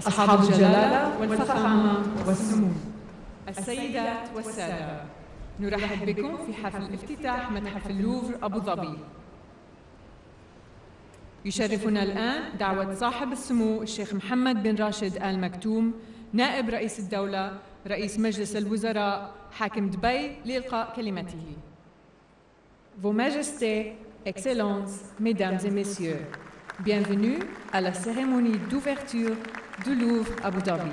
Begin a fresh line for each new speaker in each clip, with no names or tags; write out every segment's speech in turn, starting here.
أصحاب الجلالة والفخامة والسمو، السيدات والسادة، نرحب بكم في حفل افتتاح متحف اللوفر أبو ظبي. يشرفنا الآن دعوة صاحب السمو الشيخ محمد بن راشد آل مكتوم نائب رئيس الدولة رئيس مجلس الوزراء حاكم دبي لإلقاء كلمته. Vos Majestés, Excellences, Mesdames et Messieurs, bienvenue à la cérémonie d'ouverture du Louvre Abu Dhabi.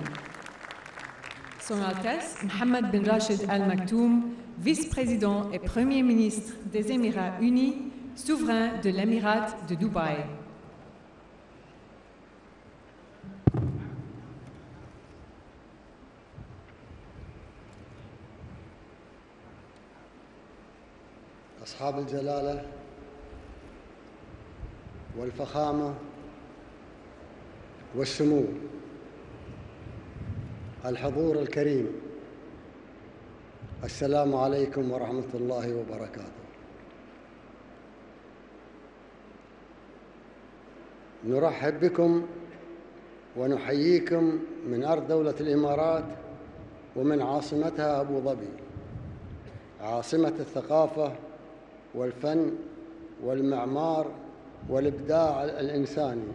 Son Altesse Mohammed bin Rachid Al Maktoum, vice-président et premier ministre des Émirats unis, souverain de l'Émirat de Dubaï.
أصحاب الجلالة والفخامة والسمو، الحضور الكريم، السلام عليكم ورحمة الله وبركاته. نرحب بكم ونحييكم من أرض دولة الإمارات ومن عاصمتها أبو ظبي، عاصمة الثقافة والفن والمعمار والإبداع الإنساني.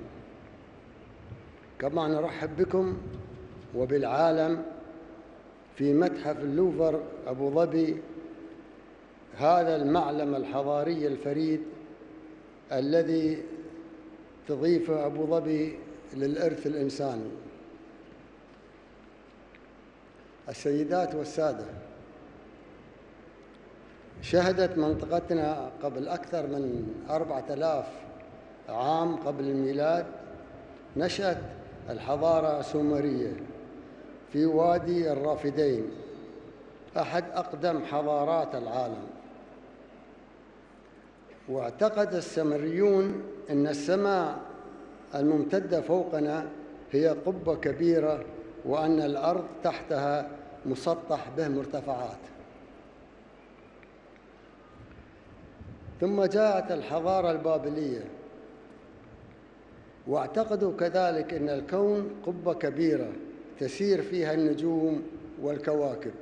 كما نرحب بكم وبالعالم في متحف اللوفر أبو ظبي، هذا المعلم الحضاري الفريد الذي تضيف أبو ظبي للإرث الإنساني. السيدات والسادة، شهدت منطقتنا قبل أكثر من 4000 عام قبل الميلاد نشأة الحضارة السومرية في وادي الرافدين، أحد أقدم حضارات العالم. واعتقد السامريون أن السماء الممتدة فوقنا هي قبة كبيرة، وأن الأرض تحتها مسطح به مرتفعات. ثم جاءت الحضارة البابلية، واعتقدوا كذلك أن الكون قبة كبيرة تسير فيها النجوم والكواكب،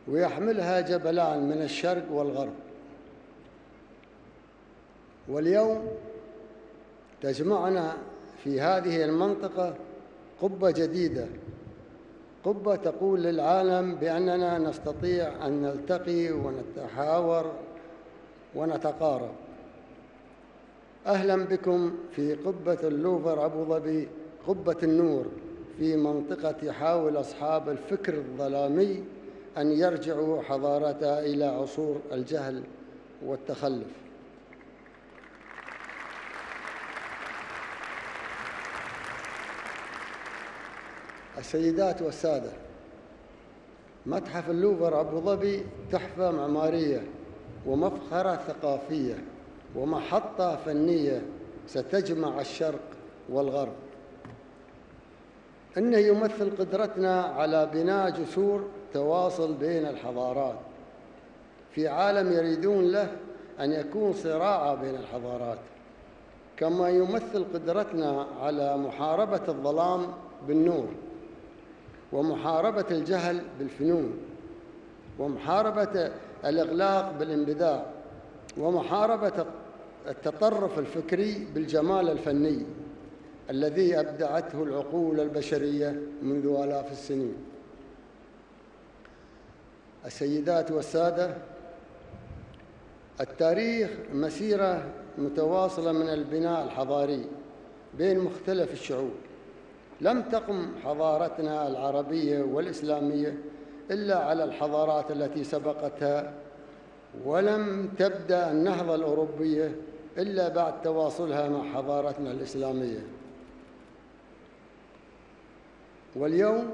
ويحملها جبلان من الشرق والغرب. واليوم تجمعنا في هذه المنطقة قبة جديدة، قبة تقول للعالم بأننا نستطيع أن نلتقي ونتحاور ونتقارب. أهلا بكم في قبة اللوفر أبو ظبي، قبة النور، في منطقة يحاول أصحاب الفكر الظلامي أن يرجعوا حضارتها إلى عصور الجهل والتخلف. السيدات والسادة، متحف اللوفر أبو ظبي تحفة معمارية ومفخرة ثقافية ومحطة فنية ستجمع الشرق والغرب. إنه يمثل قدرتنا على بناء جسور تواصل بين الحضارات في عالم يريدون له أن يكون صراع بين الحضارات، كما يمثل قدرتنا على محاربة الظلام بالنور، ومحاربة الجهل بالفنون، ومحاربة الإغلاق بالانبداع، ومحاربة التطرف الفكري بالجمال الفني الذي أبدعته العقول البشرية منذ آلاف السنين. السيدات والسادة، التاريخ مسيرة متواصلة من البناء الحضاري بين مختلف الشعوب. لم تقم حضارتنا العربية والإسلامية إلا على الحضارات التي سبقتها، ولم تبدأ النهضة الأوروبية إلا بعد تواصلها مع حضارتنا الإسلامية. واليوم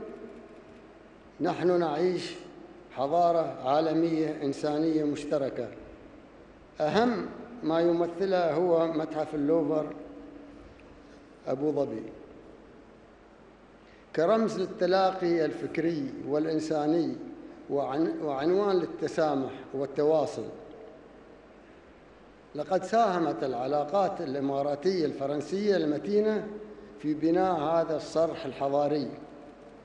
نحن نعيش حضارة عالمية إنسانية مشتركة، أهم ما يمثلها هو متحف اللوفر أبو ظبي كرمز للتلاقي الفكري والإنساني وعنوان للتسامح والتواصل. لقد ساهمت العلاقات الإماراتية الفرنسية المتينة في بناء هذا الصرح الحضاري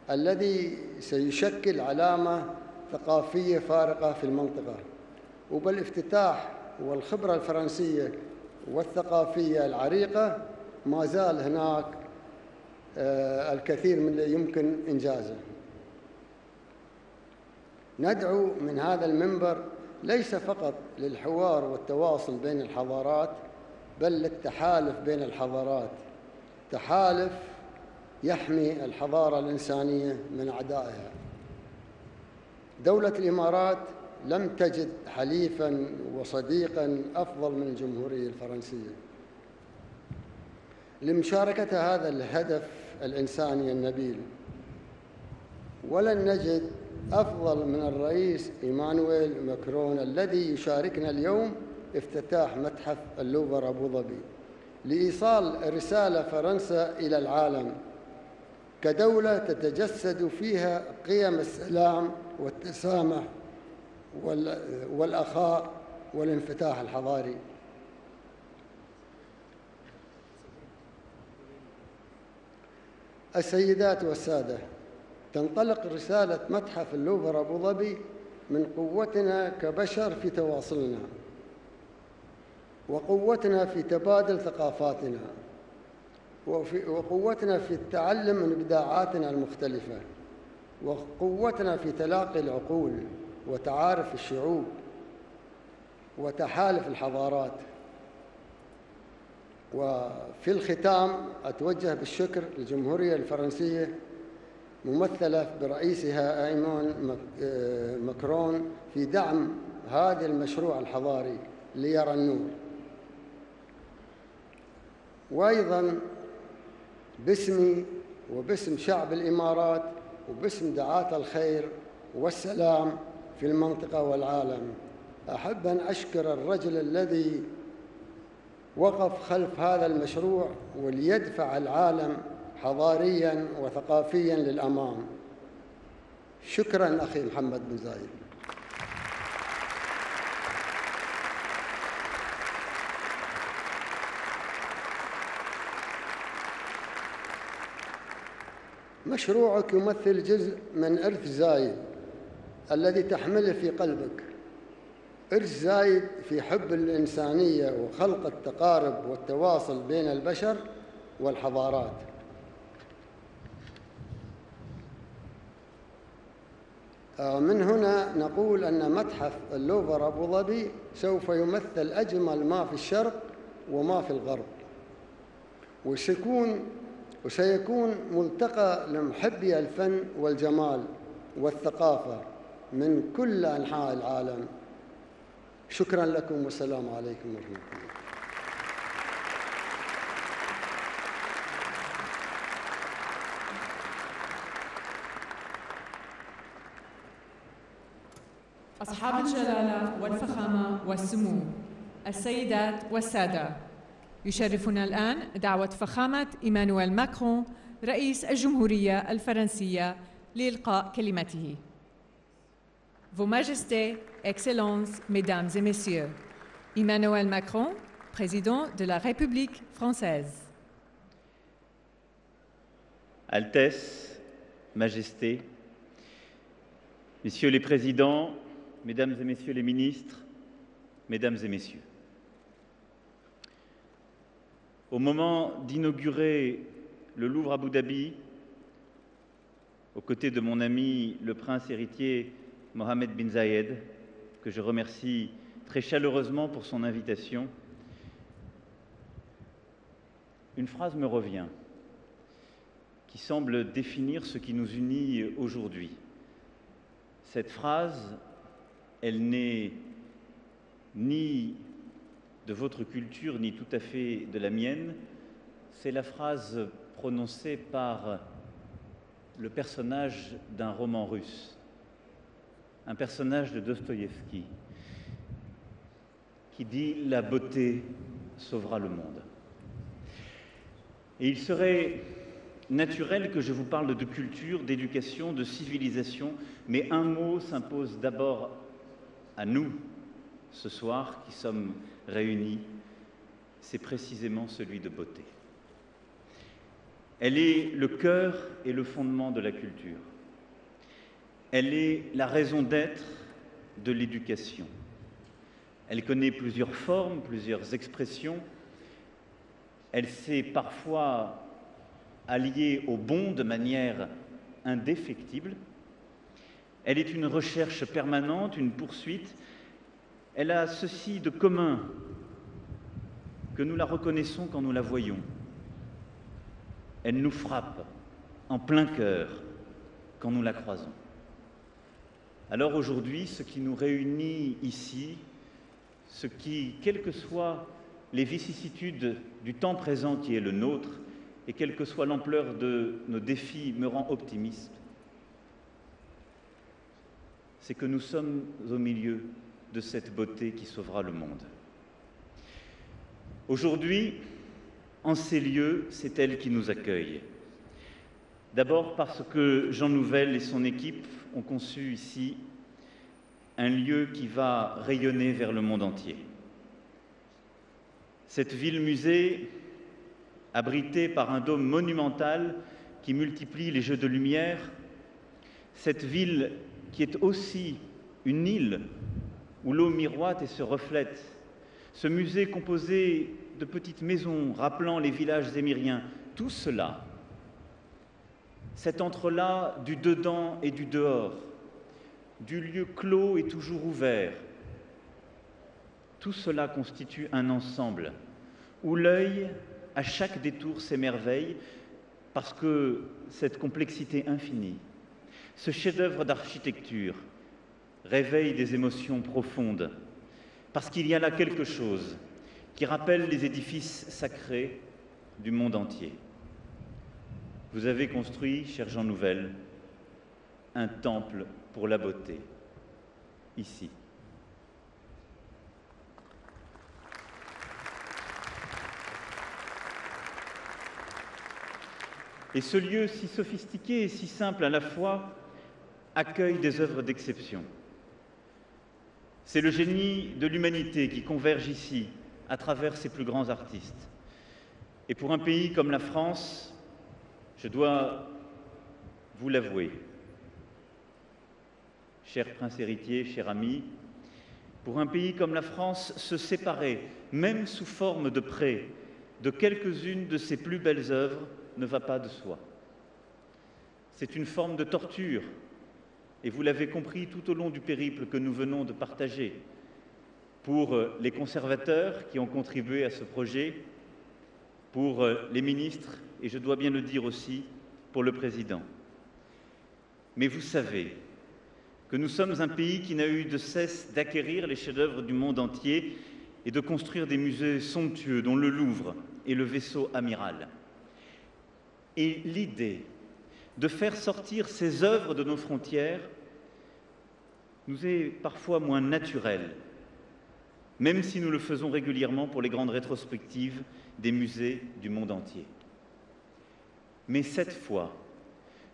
الذي سيشكل علامة ثقافية فارقة في المنطقة. وبالافتتاح والخبرة الفرنسية والثقافية العريقة ما زال هناك الكثير من اللي يمكن إنجازه. ندعو من هذا المنبر ليس فقط للحوار والتواصل بين الحضارات، بل للتحالف بين الحضارات، تحالف يحمي الحضارة الإنسانية من أعدائها. دولة الإمارات لم تجد حليفاً وصديقاً أفضل من الجمهورية الفرنسية لمشاركة هذا الهدف الإنساني النبيل، ولن نجد أفضل من الرئيس إيمانويل ماكرون الذي يشاركنا اليوم افتتاح متحف اللوفر أبو ظبي لإيصال رسالة فرنسا إلى العالم كدولة تتجسد فيها قيم السلام والتسامح والأخاء والانفتاح الحضاري. السيدات والسادة، تنطلق رسالة متحف اللوفر أبو ظبي من قوتنا كبشر في تواصلنا، وقوتنا في تبادل ثقافاتنا، وقوتنا في التعلم من إبداعاتنا المختلفة، وقوتنا في تلاقي العقول وتعارف الشعوب وتحالف الحضارات. وفي الختام أتوجه بالشكر للجمهورية الفرنسية ممثلة برئيسها إيمان ماكرون في دعم هذا المشروع الحضاري ليرى النور، وأيضاً باسمي وباسم شعب الإمارات وباسم دعاة الخير والسلام في المنطقة والعالم أحب أن أشكر الرجل الذي وقف خلف هذا المشروع وليدفع العالم حضارياً وثقافياً للأمام. شكراً أخي محمد بن زايد. مشروعك يمثل جزء من إرث زايد الذي تحمله في قلبك، إرث زايد في حب الإنسانية وخلق التقارب والتواصل بين البشر والحضارات. من هنا نقول أن متحف اللوفر أبو ظبي سوف يمثل أجمل ما في الشرق وما في الغرب، وسيكون ملتقى لمحبي الفن والجمال والثقافة من كل أنحاء العالم. شكراً لكم والسلام عليكم ورحمة الله.
أصحاب الجلالة والفخامة والسمو، السيدات والسادة، يشرفنا الآن دعوة فخامة إيمانويل ماكرون رئيس الجمهورية الفرنسية لإلقاء كلمته. Vos Majestés, Excellences, Mesdames et Messieurs, Emmanuel Macron, Président de la République française.
Altesse, Majesté, Messieurs les Présidents, Mesdames et Messieurs les Ministres, Mesdames et Messieurs. Au moment d'inaugurer le Louvre Abu Dhabi, aux côtés de mon ami le prince héritier Mohammed bin Zayed, que je remercie très chaleureusement pour son invitation, une phrase me revient qui semble définir ce qui nous unit aujourd'hui. Cette phrase, elle n'est ni de votre culture, ni tout à fait de la mienne. C'est la phrase prononcée par le personnage d'un roman russe, un personnage de Dostoïevski, qui dit « La beauté sauvera le monde ». Et il serait naturel que je vous parle de culture, d'éducation, de civilisation, mais un mot s'impose d'abord à nous, ce soir, qui sommes réunis, c'est précisément celui de beauté. Elle est le cœur et le fondement de la culture. Elle est la raison d'être de l'éducation. Elle connaît plusieurs formes, plusieurs expressions. Elle s'est parfois alliée au bon de manière indéfectible. Elle est une recherche permanente, une poursuite. Elle a ceci de commun, que nous la reconnaissons quand nous la voyons. Elle nous frappe en plein cœur quand nous la croisons. Alors aujourd'hui, ce qui nous réunit ici, ce qui, quelles que soient les vicissitudes du temps présent qui est le nôtre, et quelle que soit l'ampleur de nos défis, me rend optimiste, c'est que nous sommes au milieu de cette beauté qui sauvera le monde. Aujourd'hui, en ces lieux, c'est elle qui nous accueille. D'abord parce que Jean Nouvel et son équipe ont conçu ici un lieu qui va rayonner vers le monde entier. Cette ville-musée, abritée par un dôme monumental qui multiplie les jeux de lumière, cette ville qui est aussi une île où l'eau miroite et se reflète, ce musée composé de petites maisons rappelant les villages émiriens, tout cela, cet entrelac du dedans et du dehors, du lieu clos et toujours ouvert, tout cela constitue un ensemble où l'œil, à chaque détour, s'émerveille parce que cette complexité infinie, ce chef-d'œuvre d'architecture réveille des émotions profondes parce qu'il y a là quelque chose qui rappelle les édifices sacrés du monde entier. Vous avez construit, cher Jean Nouvel, un temple pour la beauté, ici. Et ce lieu si sophistiqué et si simple à la fois accueille des œuvres d'exception. C'est le génie de l'humanité qui converge ici à travers ses plus grands artistes. Et pour un pays comme la France, je dois vous l'avouer, cher prince héritier, cher ami, pour un pays comme la France, se séparer, même sous forme de prêt, de quelques-unes de ses plus belles œuvres ne va pas de soi. C'est une forme de torture, et vous l'avez compris tout au long du périple que nous venons de partager, pour les conservateurs qui ont contribué à ce projet, pour les ministres, et je dois bien le dire aussi, pour le président. Mais vous savez que nous sommes un pays qui n'a eu de cesse d'acquérir les chefs-d'œuvre du monde entier et de construire des musées somptueux, dont le Louvre et le vaisseau amiral. Et l'idée de faire sortir ces œuvres de nos frontières nous est parfois moins naturelle, même si nous le faisons régulièrement pour les grandes rétrospectives des musées du monde entier. Mais cette fois,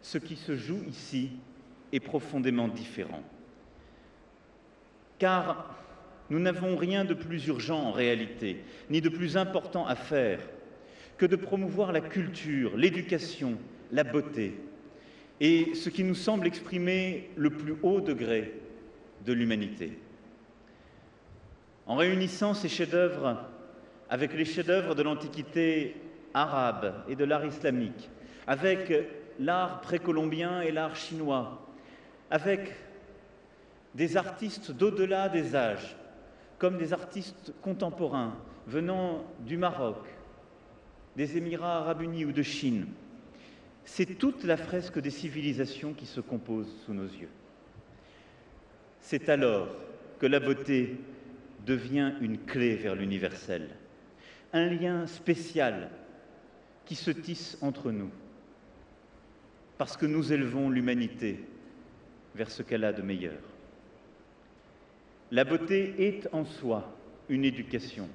ce qui se joue ici est profondément différent. Car nous n'avons rien de plus urgent en réalité, ni de plus important à faire que de promouvoir la culture, l'éducation, la beauté, et ce qui nous semble exprimer le plus haut degré de l'humanité. En réunissant ces chefs-d'œuvre avec les chefs-d'œuvre de l'Antiquité arabe et de l'art islamique, avec l'art précolombien et l'art chinois, avec des artistes d'au-delà des âges, comme des artistes contemporains venant du Maroc, des Émirats arabes unis ou de Chine. C'est toute la fresque des civilisations qui se compose sous nos yeux. C'est alors que la beauté devient une clé vers l'universel, un lien spécial qui se tisse entre nous, parce que nous élevons l'humanité vers ce qu'elle a de meilleur. La beauté est en soi une éducation,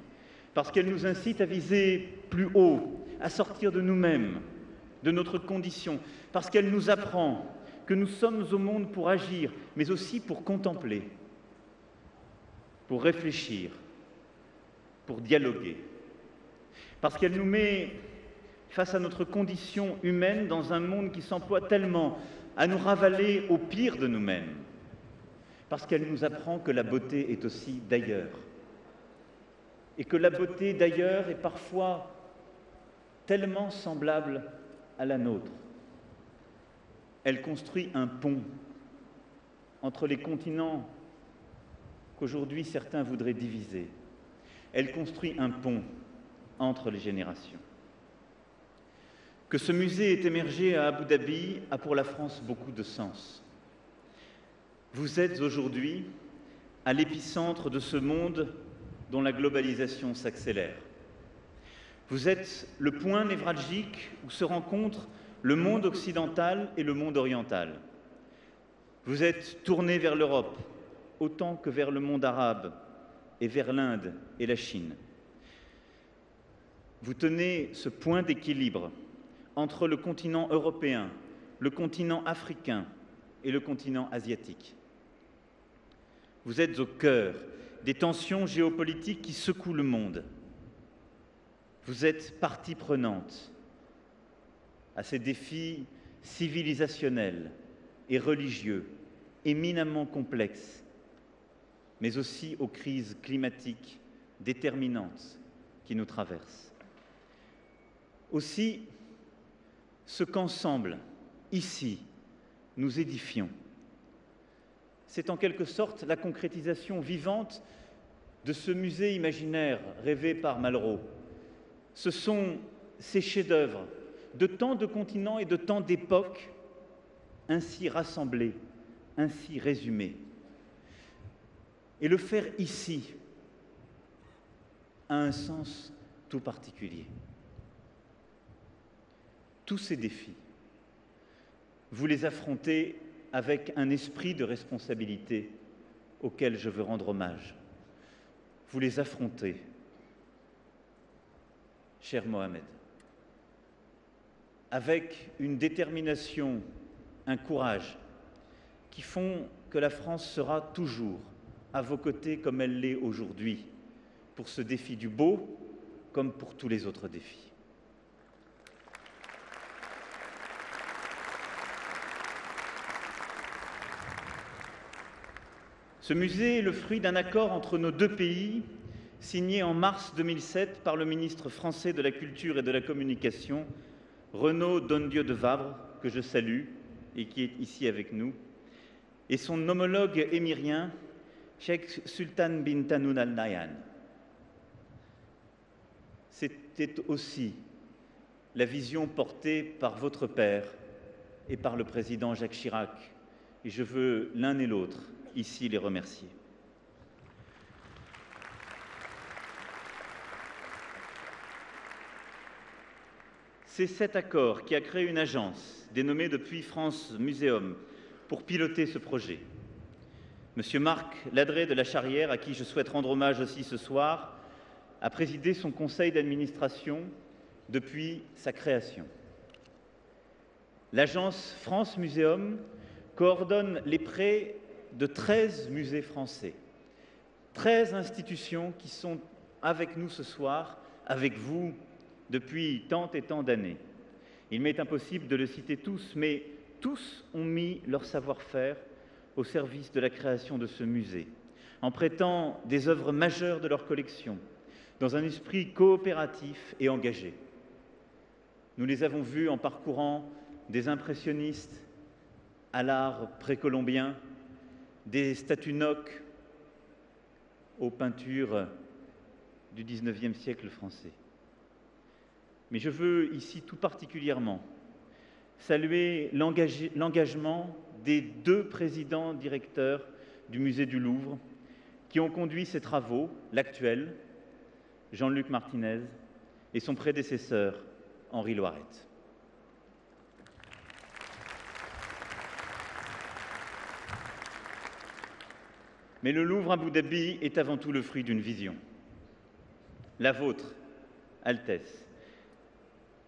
parce qu'elle nous incite à viser plus haut, à sortir de nous-mêmes, de notre condition, parce qu'elle nous apprend que nous sommes au monde pour agir, mais aussi pour contempler, pour réfléchir, pour dialoguer, parce qu'elle nous met face à notre condition humaine dans un monde qui s'emploie tellement à nous ravaler au pire de nous-mêmes, parce qu'elle nous apprend que la beauté est aussi d'ailleurs, et que la beauté d'ailleurs est parfois tellement semblable à la nôtre. Elle construit un pont entre les continents qu'aujourd'hui certains voudraient diviser. Elle construit un pont entre les générations. Que ce musée ait émergé à Abu Dhabi a pour la France beaucoup de sens. Vous êtes aujourd'hui à l'épicentre de ce monde dont la globalisation s'accélère. Vous êtes le point névralgique où se rencontrent le monde occidental et le monde oriental. Vous êtes tourné vers l'Europe, autant que vers le monde arabe et vers l'Inde et la Chine. Vous tenez ce point d'équilibre entre le continent européen, le continent africain et le continent asiatique. Vous êtes au cœur des tensions géopolitiques qui secouent le monde. Vous êtes partie prenante à ces défis civilisationnels et religieux éminemment complexes, mais aussi aux crises climatiques déterminantes qui nous traversent. Aussi, ce qu'ensemble, ici, nous édifions, c'est en quelque sorte la concrétisation vivante de ce musée imaginaire rêvé par Malraux. Ce sont ces chefs-d'œuvre de tant de continents et de tant d'époques, ainsi rassemblés, ainsi résumés. Et le faire ici a un sens tout particulier. Tous ces défis, vous les affrontez avec un esprit de responsabilité auquel je veux rendre hommage. Vous les affrontez, cher Mohamed, avec une détermination, un courage qui font que la France sera toujours à vos côtés comme elle l'est aujourd'hui, pour ce défi du beau comme pour tous les autres défis. Ce musée est le fruit d'un accord entre nos deux pays, signé en mars 2007 par le ministre français de la Culture et de la Communication, Renaud Dondieu de Vabre, que je salue et qui est ici avec nous, et son homologue émirien, Cheikh Sultan bin Tanoun Al Nahyan. C'était aussi la vision portée par votre père et par le président Jacques Chirac, et je veux l'un et l'autre ici les remercier. C'est cet accord qui a créé une agence dénommée depuis France Muséum pour piloter ce projet. Monsieur Marc Ladré de la Charrière, à qui je souhaite rendre hommage aussi ce soir, a présidé son conseil d'administration depuis sa création. L'agence France Muséum coordonne les prêts de 13 musées français, 13 institutions qui sont avec nous ce soir, avec vous, depuis tant et tant d'années. Il m'est impossible de le citer tous, mais tous ont mis leur savoir-faire au service de la création de ce musée, en prêtant des œuvres majeures de leur collection, dans un esprit coopératif et engagé. Nous les avons vus en parcourant des impressionnistes à l'art précolombien, des statues Nock aux peintures du XIXe siècle français. Mais je veux ici tout particulièrement saluer l'engagement des 2 présidents directeurs du musée du Louvre qui ont conduit ces travaux, l'actuel, Jean-Luc Martinez, et son prédécesseur, Henri Loiret. Mais le Louvre Abu Dhabi est avant tout le fruit d'une vision. La vôtre, Altesse,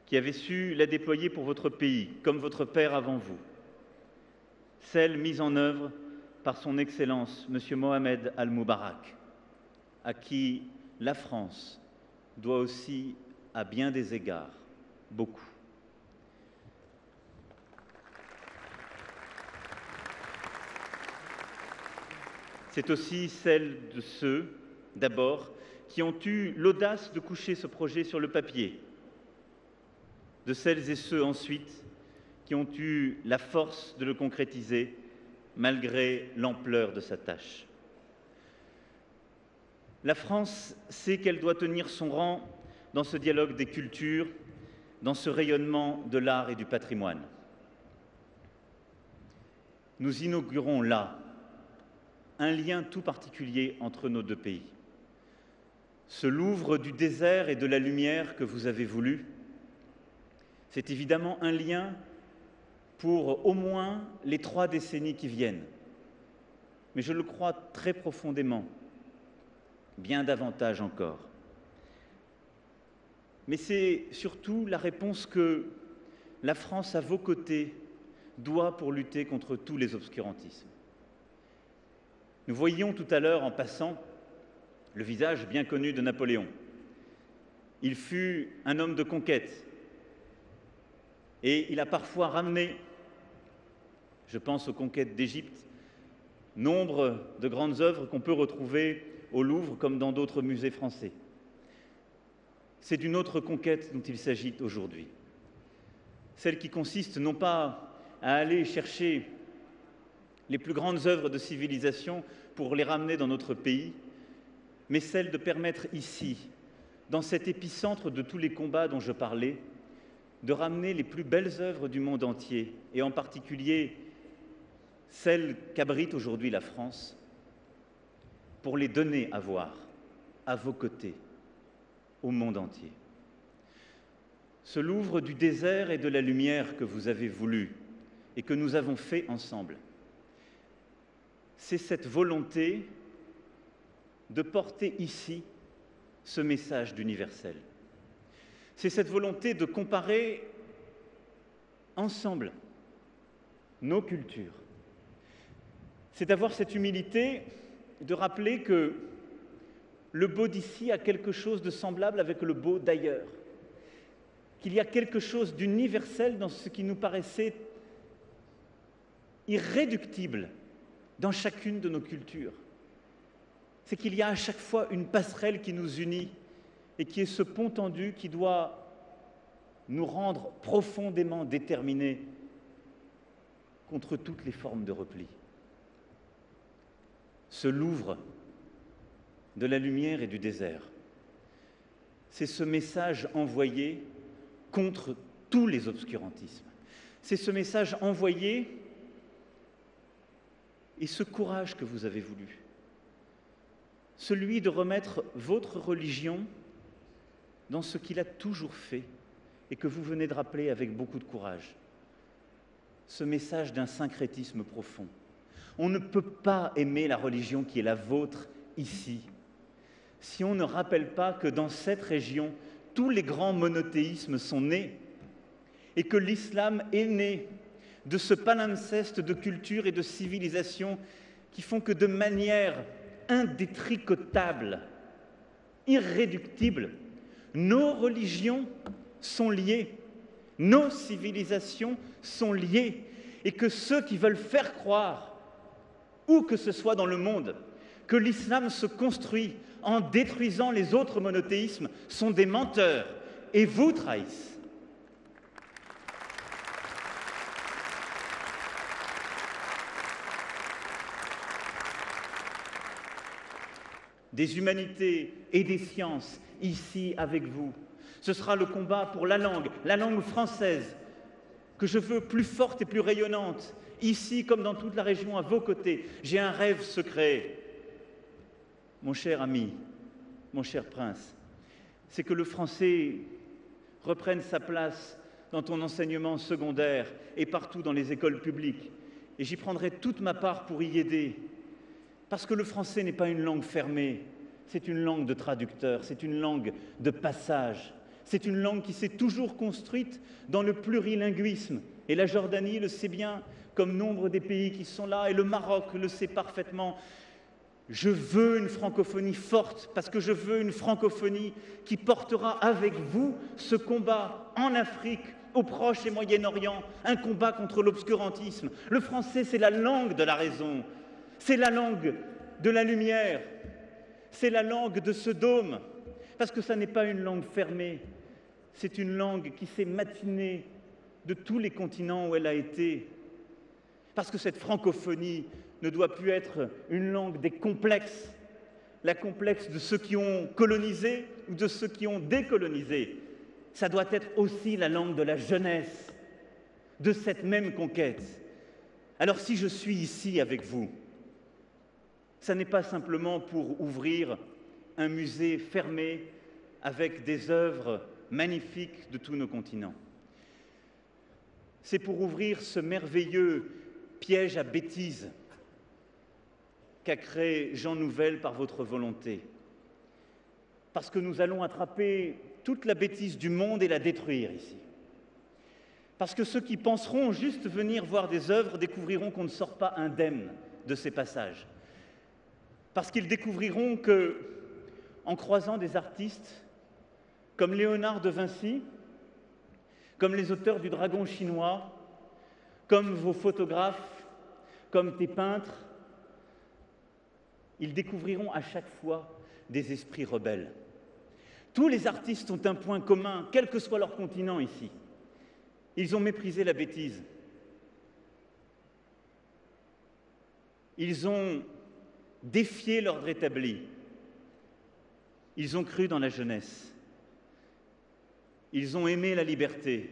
qui avez su la déployer pour votre pays, comme votre père avant vous. Celle mise en œuvre par son Excellence, M. Mohamed Al-Moubarak, à qui la France doit aussi, à bien des égards, beaucoup. C'est aussi celle de ceux, d'abord, qui ont eu l'audace de coucher ce projet sur le papier, de celles et ceux ensuite qui ont eu la force de le concrétiser malgré l'ampleur de sa tâche. La France sait qu'elle doit tenir son rang dans ce dialogue des cultures, dans ce rayonnement de l'art et du patrimoine. Nous inaugurons là un lien tout particulier entre nos deux pays. Ce Louvre du désert et de la lumière que vous avez voulu, c'est évidemment un lien pour au moins les 3 décennies qui viennent. Mais je le crois très profondément, bien davantage encore. Mais c'est surtout la réponse que la France, à vos côtés, doit pour lutter contre tous les obscurantismes. Nous voyions tout à l'heure, en passant, le visage bien connu de Napoléon. Il fut un homme de conquête et il a parfois ramené, je pense aux conquêtes d'Égypte, nombre de grandes œuvres qu'on peut retrouver au Louvre comme dans d'autres musées français. C'est d'une autre conquête dont il s'agit aujourd'hui. Celle qui consiste non pas à aller chercher les plus grandes œuvres de civilisation pour les ramener dans notre pays, mais celle de permettre ici, dans cet épicentre de tous les combats dont je parlais, de ramener les plus belles œuvres du monde entier, et en particulier celles qu'abrite aujourd'hui la France, pour les donner à voir, à vos côtés, au monde entier. Ce Louvre du désert et de la lumière que vous avez voulu et que nous avons fait ensemble, c'est cette volonté de porter ici ce message d'universel. C'est cette volonté de comparer ensemble nos cultures. C'est d'avoir cette humilité de rappeler que le beau d'ici a quelque chose de semblable avec le beau d'ailleurs, qu'il y a quelque chose d'universel dans ce qui nous paraissait irréductible dans chacune de nos cultures. C'est qu'il y a à chaque fois une passerelle qui nous unit et qui est ce pont tendu qui doit nous rendre profondément déterminés contre toutes les formes de repli. Ce Louvre de la lumière et du désert, c'est ce message envoyé contre tous les obscurantismes. C'est ce message envoyé et ce courage que vous avez voulu. Celui de remettre votre religion dans ce qu'il a toujours fait et que vous venez de rappeler avec beaucoup de courage. Ce message d'un syncrétisme profond. On ne peut pas aimer la religion qui est la vôtre ici si on ne rappelle pas que dans cette région, tous les grands monothéismes sont nés et que l'islam est né de ce palimpseste de culture et de civilisation qui font que de manière indétricotable, irréductible, nos religions sont liées, nos civilisations sont liées, et que ceux qui veulent faire croire, où que ce soit dans le monde, que l'islam se construit en détruisant les autres monothéismes sont des menteurs et vous trahissent. Des humanités et des sciences, ici avec vous. Ce sera le combat pour la langue française, que je veux plus forte et plus rayonnante, ici comme dans toute la région, à vos côtés. J'ai un rêve secret, mon cher ami, mon cher prince, c'est que le français reprenne sa place dans ton enseignement secondaire et partout dans les écoles publiques. Et j'y prendrai toute ma part pour y aider. Parce que le français n'est pas une langue fermée, c'est une langue de traducteur, c'est une langue de passage. C'est une langue qui s'est toujours construite dans le plurilinguisme. Et la Jordanie le sait bien, comme nombre des pays qui sont là, et le Maroc le sait parfaitement. Je veux une francophonie forte, parce que je veux une francophonie qui portera avec vous ce combat en Afrique, au Proche et Moyen-Orient, un combat contre l'obscurantisme. Le français, c'est la langue de la raison, c'est la langue de la lumière, c'est la langue de ce dôme, parce que ça n'est pas une langue fermée, c'est une langue qui s'est matinée de tous les continents où elle a été. Parce que cette francophonie ne doit plus être une langue des complexes, la complexe de ceux qui ont colonisé ou de ceux qui ont décolonisé. Ça doit être aussi la langue de la jeunesse, de cette même conquête. Alors si je suis ici avec vous, ça n'est pas simplement pour ouvrir un musée fermé avec des œuvres magnifiques de tous nos continents. C'est pour ouvrir ce merveilleux piège à bêtises qu'a créé Jean Nouvel par votre volonté. Parce que nous allons attraper toute la bêtise du monde et la détruire ici. Parce que ceux qui penseront juste venir voir des œuvres découvriront qu'on ne sort pas indemne de ces passages. Parce qu'ils découvriront que, en croisant des artistes comme Léonard de Vinci, comme les auteurs du Dragon chinois, comme vos photographes, comme tes peintres, ils découvriront à chaque fois des esprits rebelles. Tous les artistes ont un point commun, quel que soit leur continent ici. Ils ont méprisé la bêtise. Ils ont défié l'ordre établi. Ils ont cru dans la jeunesse. Ils ont aimé la liberté,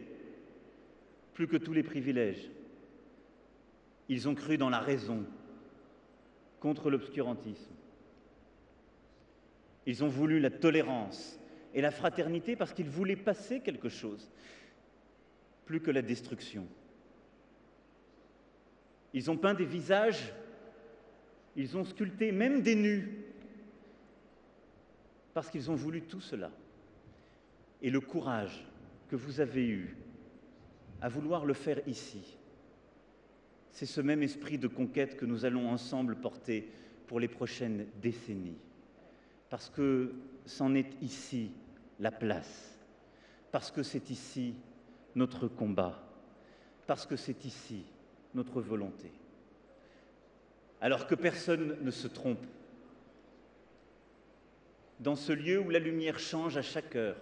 plus que tous les privilèges. Ils ont cru dans la raison, contre l'obscurantisme. Ils ont voulu la tolérance et la fraternité parce qu'ils voulaient passer quelque chose, plus que la destruction. Ils ont peint des visages, ils ont sculpté même des nus, parce qu'ils ont voulu tout cela. Et le courage que vous avez eu à vouloir le faire ici, c'est ce même esprit de conquête que nous allons ensemble porter pour les prochaines décennies. Parce que c'en est ici la place, parce que c'est ici notre combat, parce que c'est ici notre volonté. Alors que personne ne se trompe, dans ce lieu où la lumière change à chaque heure,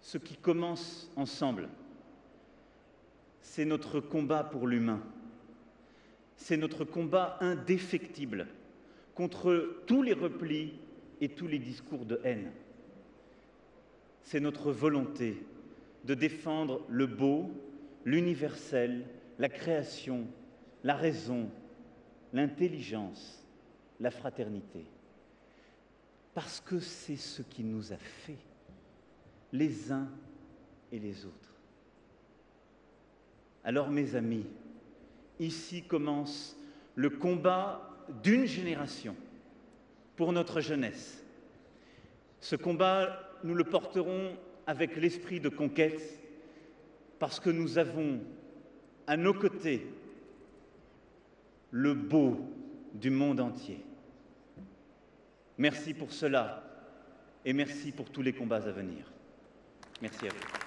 ce qui commence ensemble, c'est notre combat pour l'humain, c'est notre combat indéfectible contre tous les replis et tous les discours de haine. C'est notre volonté de défendre le beau, l'universel, la création, la raison, l'intelligence, la fraternité. Parce que c'est ce qui nous a fait, les uns et les autres. Alors mes amis, ici commence le combat d'une génération pour notre jeunesse. Ce combat, nous le porterons avec l'esprit de conquête parce que nous avons à nos côtés le beau du monde entier. Merci pour cela et merci pour tous les combats à venir. Merci à vous.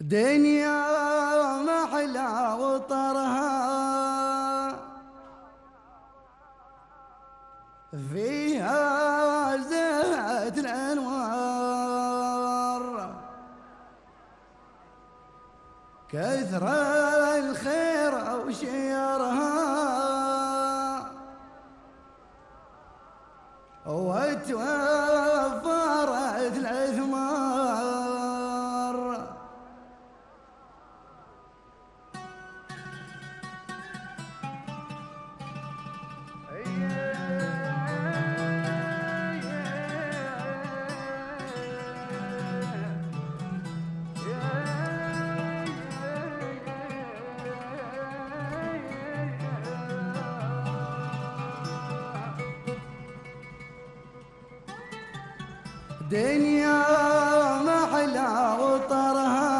دنيا محلى وطرها فيها زهت الأنوار كثر الخير وشيرها وتوفرت الأثمار دنيا محلى وطرها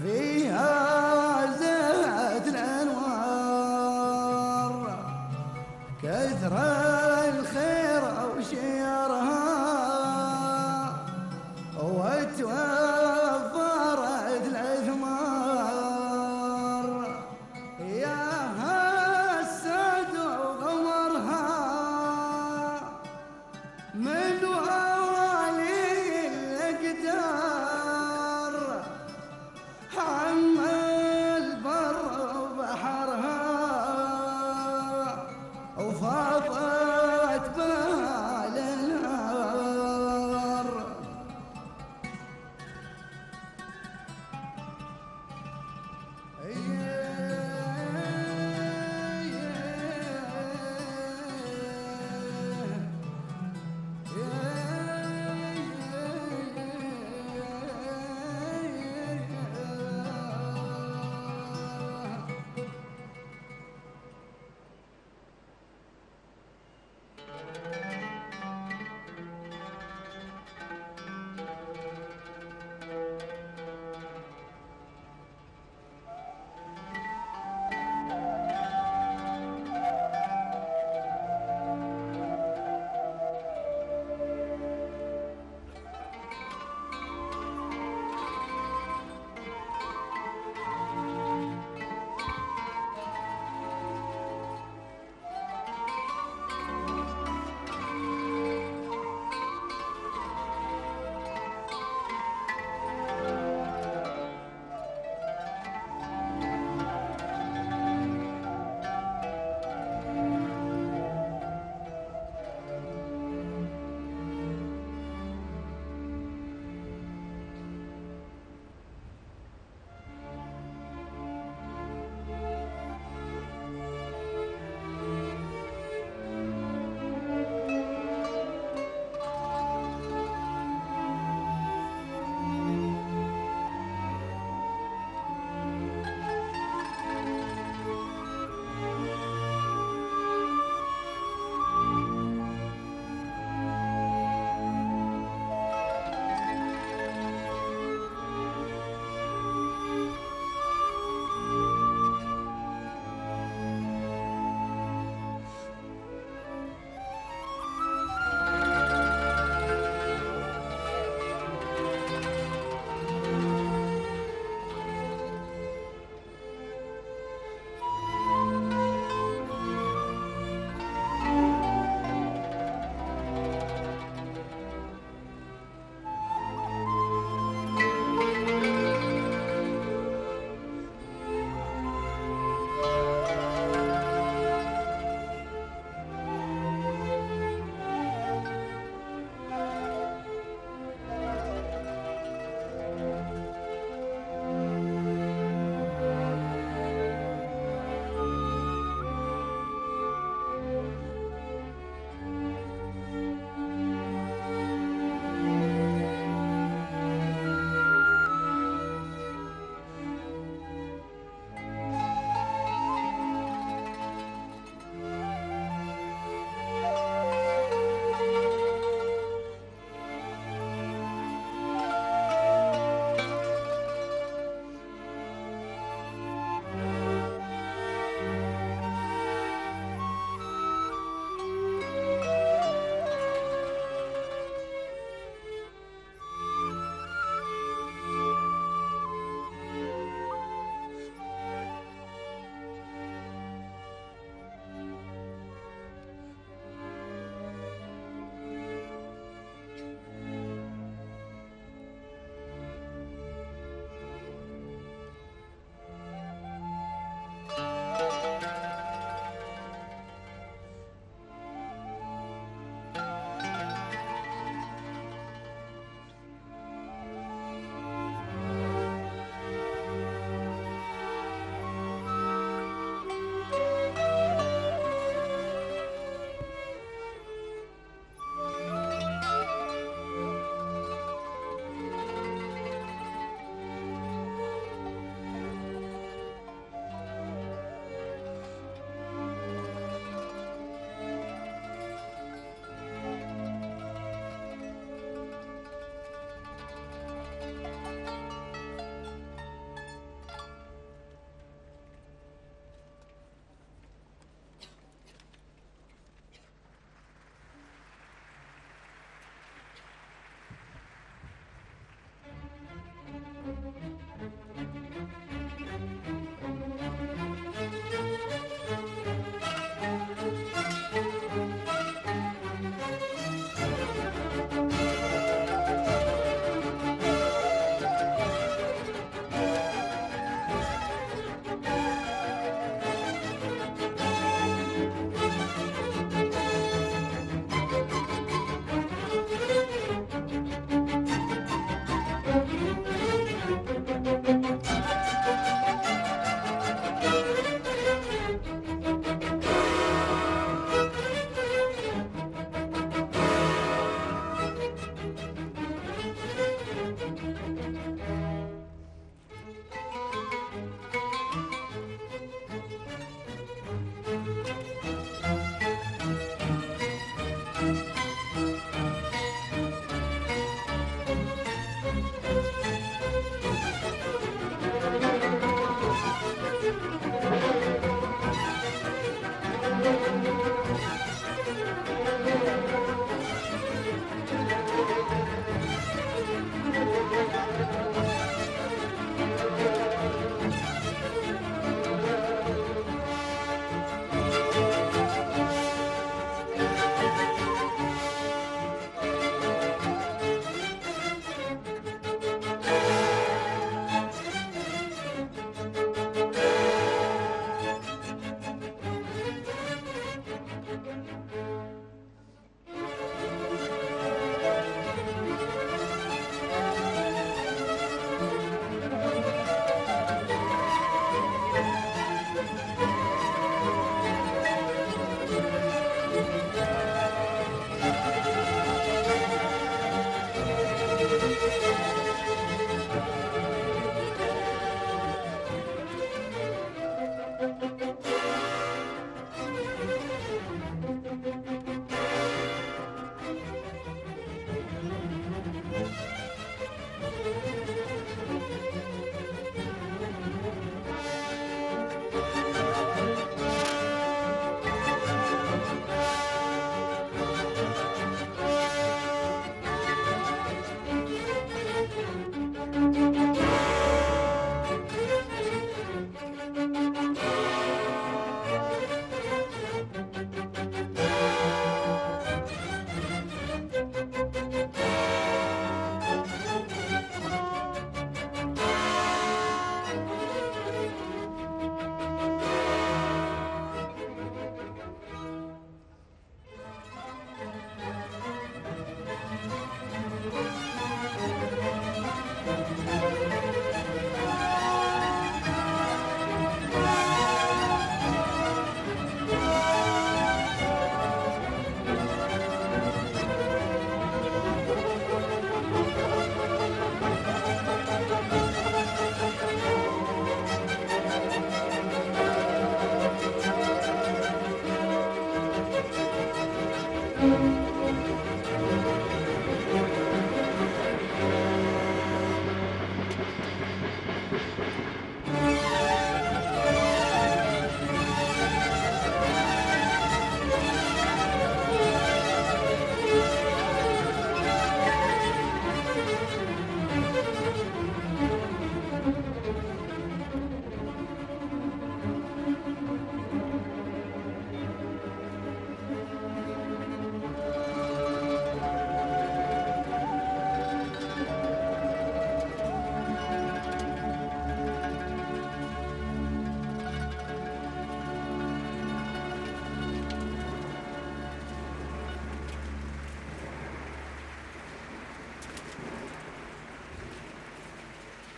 فيها زهت الأنوار كثر الخير وشيرها وتوفرت الأثمار يا هالسد وغمرها من والي الأقدار عم البر وبحرها وفاضت بالنار Yeah.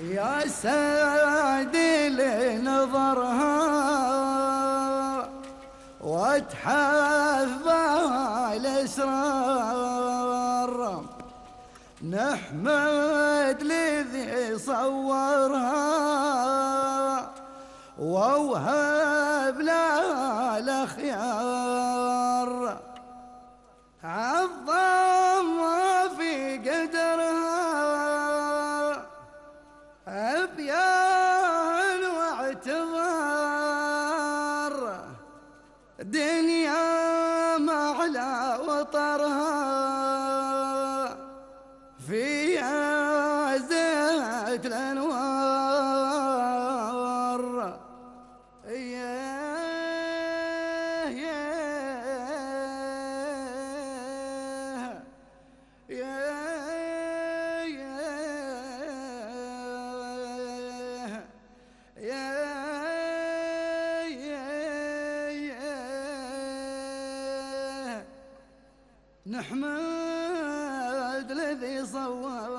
يا سادي لنظرها وتحفى الاسرار، نحمد لذي صورها ووهب لها الاخيار، عظم في قدرها ابيان واعتبار، دنيا معلى وطرها فيها زيت الانوار. نحمد الذي صور